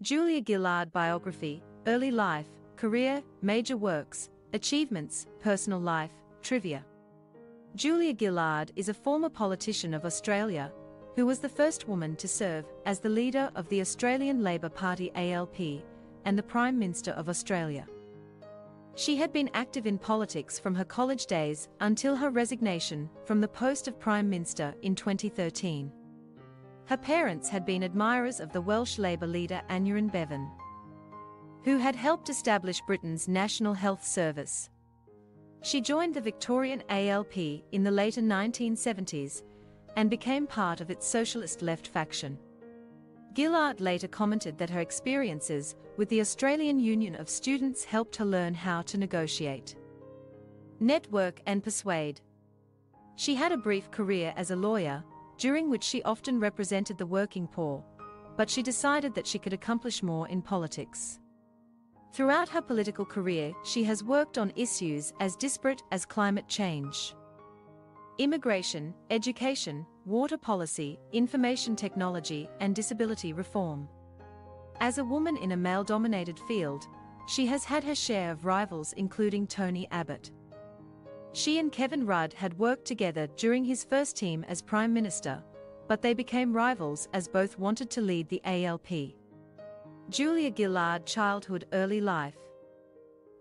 Julia Gillard Biography, Early Life, Career, Major Works, Achievements, Personal Life, Trivia. Julia Gillard is a former politician of Australia, who was the first woman to serve as the leader of the Australian Labor Party ALP and the Prime Minster of Australia. She had been active in politics from her college days until her resignation from the post of Prime Minister in 2013. Her parents had been admirers of the Welsh Labor leader Aneurin Bevan, who had helped establish Britain's National Health Service. She joined the Victorian ALP in the later 1970s and became part of its Socialist Left Faction. Gillard later commented that her experiences with the Australian Union of Students helped her learn how to negotiate, network and persuade. She had a brief career as a lawyer, during which she often represented the working poor, but she decided that she could accomplish more in politics. Throughout her political career, she has worked on issues as disparate as climate change, immigration, education, water policy, information technology, and disability reform. As a woman in a male-dominated field, she has had her share of rivals including Tony Abbot. She and Kevin Rudd had worked together during his first term as Prime Minister, but they became rivals as both wanted to lead the ALP. Julia Gillard Childhood, Early Life.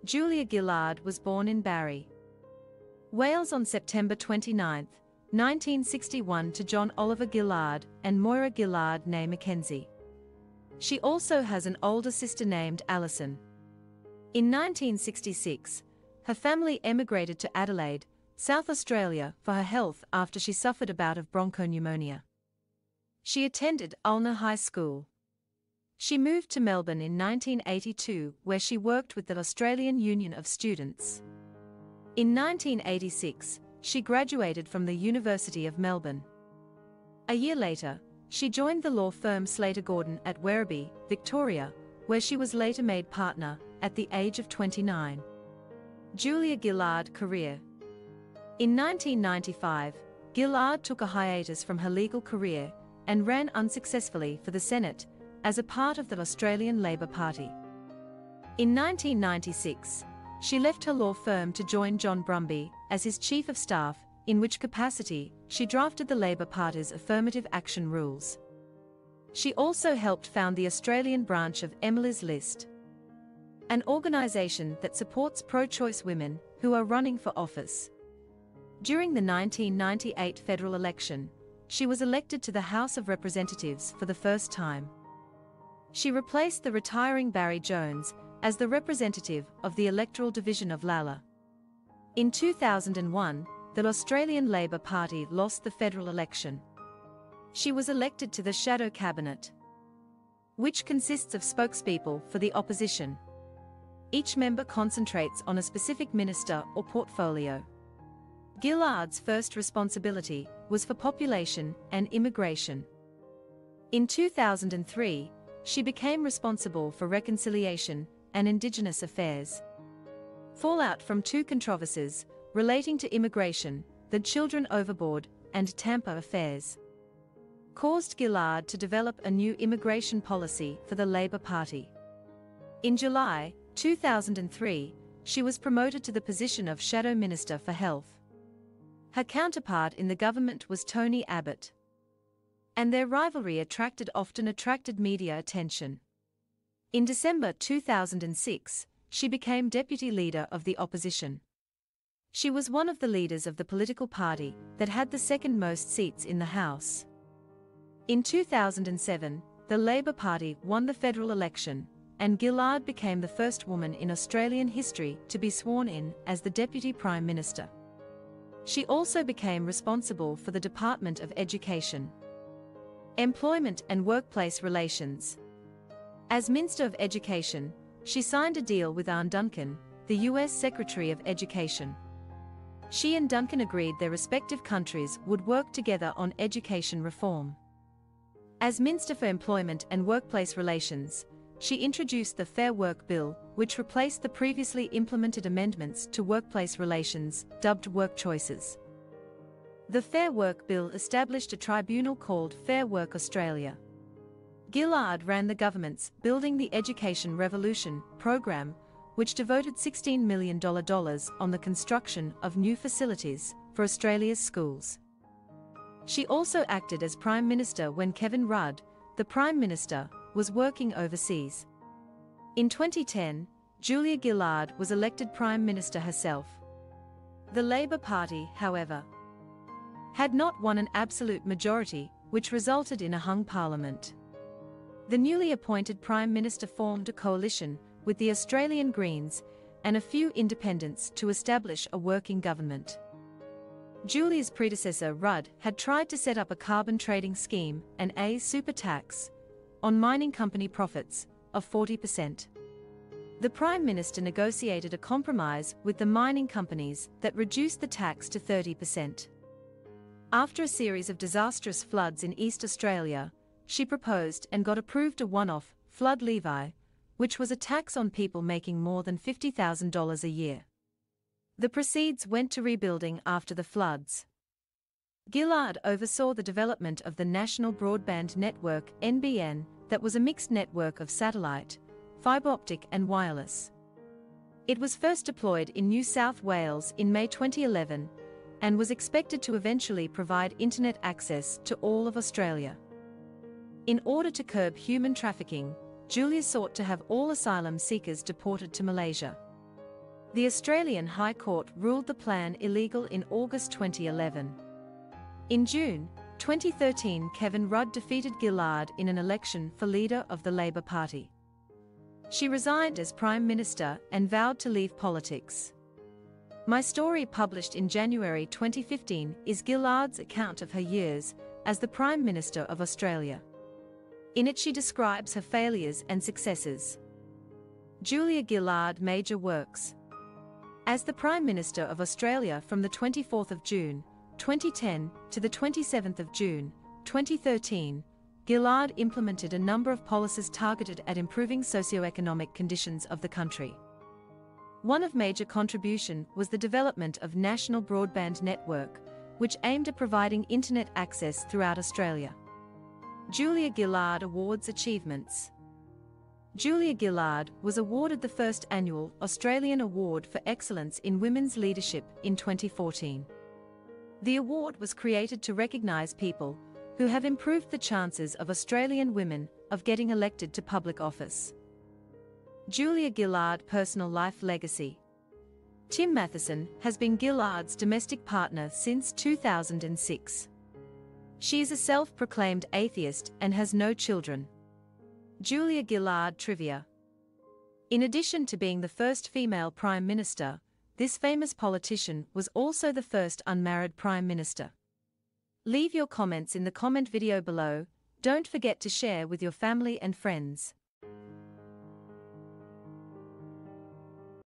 Julia Gillard was born in Barry, Wales on September 29, 1961 to John Oliver Gillard and Moira Gillard née Mackenzie. She also has an older sister named Alison. In 1966, her family emigrated to Adelaide, South Australia for her health after she suffered a bout of bronchopneumonia. She attended Ulner High School. She moved to Melbourne in 1982 where she worked with the Australian Union of Students. In 1986, she graduated from the University of Melbourne. A year later, she joined the law firm Slater Gordon at Werribee, Victoria, where she was later made partner at the age of 29. Julia Gillard career. In 1995, Gillard took a hiatus from her legal career and ran unsuccessfully for the Senate as a part of the Australian Labor Party. In 1996, she left her law firm to join John Brumby as his Chief of Staff, in which capacity she drafted the Labor Party's affirmative action rules. She also helped found the Australian branch of Emily's List, an organisation that supports pro-choice women who are running for office. During the 1998 federal election, she was elected to the House of Representatives for the first time. She replaced the retiring Barry Jones as the representative of the electoral division of Lalla. In 2001, the Australian Labor Party lost the federal election. She was elected to the Shadow Cabinet, which consists of spokespeople for the opposition. Each member concentrates on a specific minister or portfolio. Gillard's first responsibility was for population and immigration. In 2003, she became responsible for reconciliation and Indigenous affairs. Fallout from two controversies relating to immigration, the Children Overboard and Tampa affairs, caused Gillard to develop a new immigration policy for the Labor Party. In July 2003, she was promoted to the position of Shadow Minister for Health. Her counterpart in the government was Tony Abbot, and their rivalry often attracted media attention. In December 2006, she became deputy leader of the opposition. She was one of the leaders of the political party that had the second most seats in the House. In 2007, the Labor Party won the federal election, and Gillard became the first woman in Australian history to be sworn in as the Deputy Prime Minister. She also became responsible for the Department of Education, Employment and Workplace Relations. As Minister of Education, she signed a deal with Arne Duncan, the US Secretary of Education. She and Duncan agreed their respective countries would work together on education reform. As Minister for Employment and Workplace Relations, she introduced the Fair Work Bill, which replaced the previously implemented amendments to workplace relations, dubbed Work Choices. The Fair Work Bill established a tribunal called Fair Work Australia. Gillard ran the government's Building the Education Revolution program, which devoted $16 million on the construction of new facilities for Australia's schools. She also acted as Prime Minister when Kevin Rudd, the Prime Minister, was working overseas. In 2010, Julia Gillard was elected Prime Minister herself. The Labor Party, however, had not won an absolute majority, which resulted in a hung parliament. The newly appointed Prime Minister formed a coalition with the Australian Greens and a few independents to establish a working government. Julia's predecessor Rudd had tried to set up a carbon trading scheme and a super tax on mining company profits of 40%. The Prime Minister negotiated a compromise with the mining companies that reduced the tax to 30%. After a series of disastrous floods in East Australia, she proposed and got approved a one-off flood levy, which was a tax on people making more than $50,000 a year. The proceeds went to rebuilding after the floods. Gillard oversaw the development of the National Broadband Network (NBN) that was a mixed network of satellite, fibre optic and wireless. It was first deployed in New South Wales in May 2011 and was expected to eventually provide internet access to all of Australia. In order to curb human trafficking, Julia sought to have all asylum seekers deported to Malaysia. The Australian High Court ruled the plan illegal in August 2011. In June 2013, Kevin Rudd defeated Gillard in an election for leader of the Labor Party. She resigned as Prime Minister and vowed to leave politics. My story, published in January 2015, is Gillard's account of her years as the Prime Minister of Australia. In it she describes her failures and successes. Julia Gillard Major Works. As the Prime Minister of Australia from the 24th of June, 2010 to the 27th of June, 2013, Gillard implemented a number of policies targeted at improving socio-economic conditions of the country. One of major contribution was the development of National Broadband Network, which aimed at providing internet access throughout Australia. Julia Gillard Awards Achievements. Julia Gillard was awarded the first annual Australian Award for Excellence in Women's Leadership in 2014. The award was created to recognise people who have improved the chances of Australian women of getting elected to public office. Julia Gillard Personal Life Legacy. Tim Matheson has been Gillard's domestic partner since 2006. She is a self-proclaimed atheist and has no children. Julia Gillard Trivia. In addition to being the first female Prime Minister, this famous politician was also the first unmarried Prime Minister. Leave your comments in the comment video below. Don't forget to share with your family and friends.